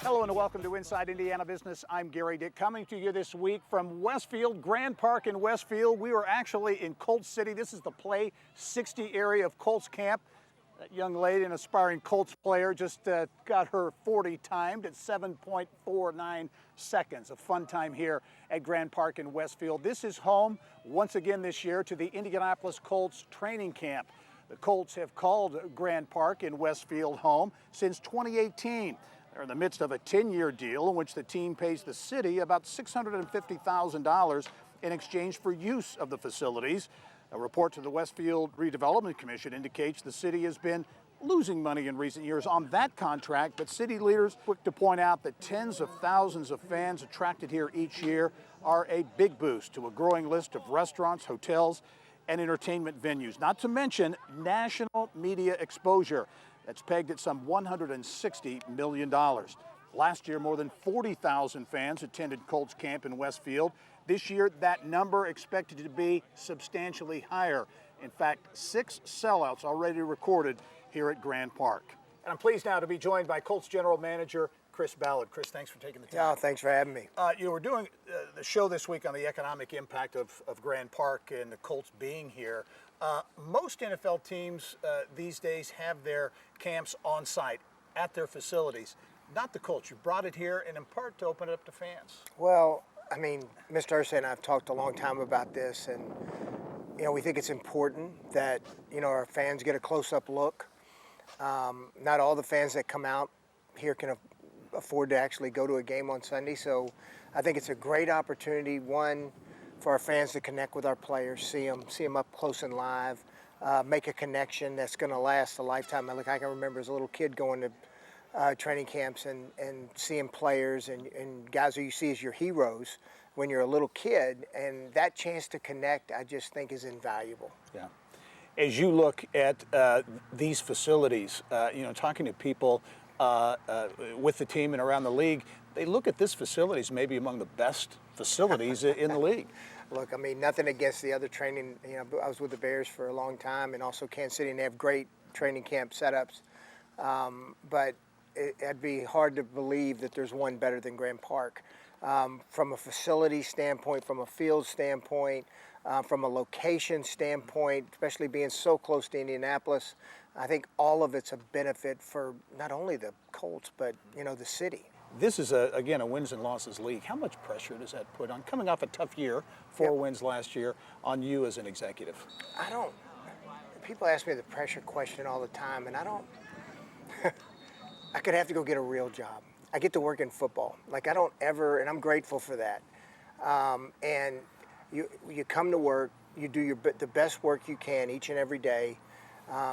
Hello and welcome to Inside Indiana Business. I'm Gary Dick, coming to you this week from Westfield, Grand Park in Westfield. We are actually in Colts City. This is the Play 60 area of Colts Camp. That young lady, an aspiring Colts player, just got her 40 timed at 7.49 seconds. A fun time here at Grand Park in Westfield. This is home, once again this year, to the Indianapolis Colts training camp. The Colts have called Grand Park in Westfield home since 2018. They're in the midst of a 10-year deal in which the team pays the city about $650,000 in exchange for use of the facilities. A report to the Westfield Redevelopment Commission indicates the city has been losing money in recent years on that contract, but city leaders quick to point out that tens of thousands of fans attracted here each year are a big boost to a growing list of restaurants, hotels, and entertainment venues, not to mention national media exposure. That's pegged at some $160 million. Last year, more than 40,000 fans attended Colts Camp in Westfield. This year, that number expected to be substantially higher. In fact, 6 sellouts already recorded here at Grand Park. And I'm pleased now to be joined by Colts General Manager Chris Ballard. Chris, thanks for taking the time. Yeah, thanks for having me. We're doing the show this week on the economic impact of Grand Park and the Colts being here. Most NFL teams these days have their camps on site at their facilities. Not the Colts. You brought it here and in part to open it up to fans. Well, I mean, Mr. Ursay and I have talked a long time about this, and we think it's important that our fans get a close-up look. Not all the fans that come out here can afford to actually go to a game on Sunday, so I think it's a great opportunity, one, for our fans to connect with our players, see them up close and live, make a connection that's going to last a lifetime. I can remember as a little kid going to training camps and seeing players and guys who you see as your heroes when you're a little kid, and that chance to connect, I just think, is invaluable. Yeah. As you look at these facilities, talking to people with the team and around the league, they look at this facility as maybe among the best facilities in the league. Look, I mean, nothing against the other training. I was with the Bears for a long time, and also Kansas City, and they have great training camp setups. But it'd be hard to believe that there's one better than Grand Park. From a facility standpoint, from a field standpoint, from a location standpoint, especially being so close to Indianapolis, I think all of it's a benefit for not only the Colts, but, the city. This is, again, a wins and losses league. How much pressure does that put on, coming off a tough year, 4 wins last year, on you as an executive? People ask me the pressure question all the time, and I could have to go get a real job. I get to work in football. And I'm grateful for that. And you come to work, you do the best work you can each and every day.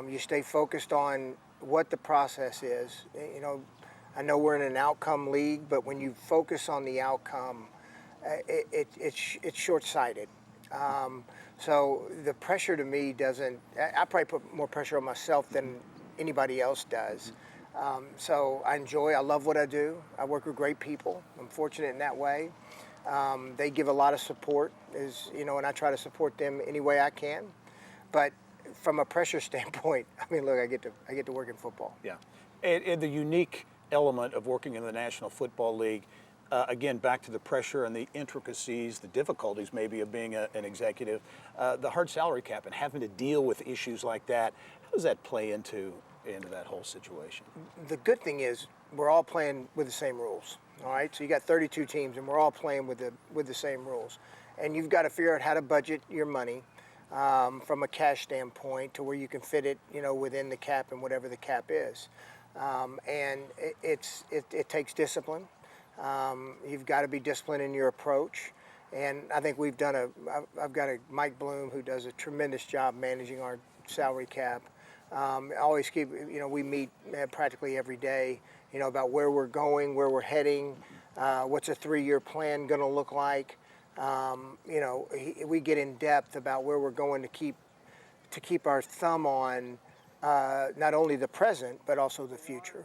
You stay focused on what the process is. I know we're in an outcome league, but when you focus on the outcome, it's short-sighted. So the pressure to me doesn't. I probably put more pressure on myself than anybody else does. So I love what I do. I work with great people. I'm fortunate in that way. They give a lot of support, and I try to support them any way I can. But from a pressure standpoint, look, I get to work in football. Yeah, and the unique element of working in the National Football League, again, back to the pressure and the intricacies, the difficulties maybe of being an executive, the hard salary cap and having to deal with issues like that. How does that play into that whole situation? The good thing is we're all playing with the same rules. All right, so you got 32 teams, and we're all playing with the same rules. And you've got to figure out how to budget your money from a cash standpoint to where you can fit it, within the cap and whatever the cap is. And it takes discipline. You've got to be disciplined in your approach. And I think I've got a Mike Bloom who does a tremendous job managing our salary cap. I always keep, we meet practically every day, about where we're going, where we're heading, what's a 3-year plan going to look like. We get in depth about where we're going to keep our thumb on not only the present, but also the future.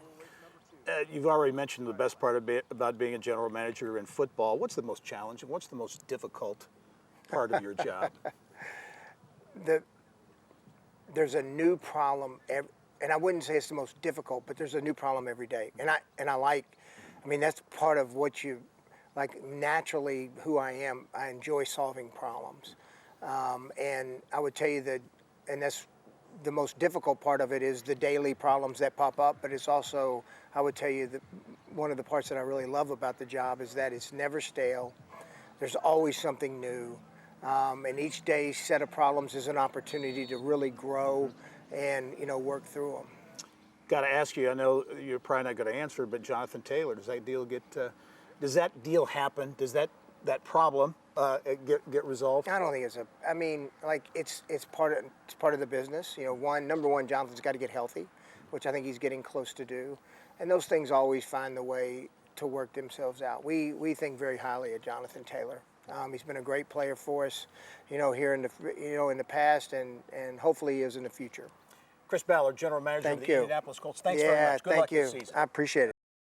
You've already mentioned the best part about being a general manager in football. What's the most challenging? What's the most difficult part of your job? There's a new problem, and I wouldn't say it's the most difficult, but there's a new problem every day. And I like I mean, that's part of what you, like, naturally who I am. I enjoy solving problems. And I would tell you that, and that's the most difficult part of it, is the daily problems that pop up, but it's also, I would tell you that one of the parts that I really love about the job is that it's never stale. There's always something new. And each day set of problems is an opportunity to really grow and, work through them. Got to ask you, I know you're probably not going to answer, but Jonathan Taylor, does that deal happen? Does that problem get resolved? I don't think it's part of the business. Number one, Jonathan's got to get healthy, which I think he's getting close to do. And those things always find the way to work themselves out. We think very highly of Jonathan Taylor. He's been a great player for us, here in the past, and hopefully he is in the future. Chris Ballard, General Manager of the Indianapolis Colts. Thanks very much. Good luck this season. I appreciate it.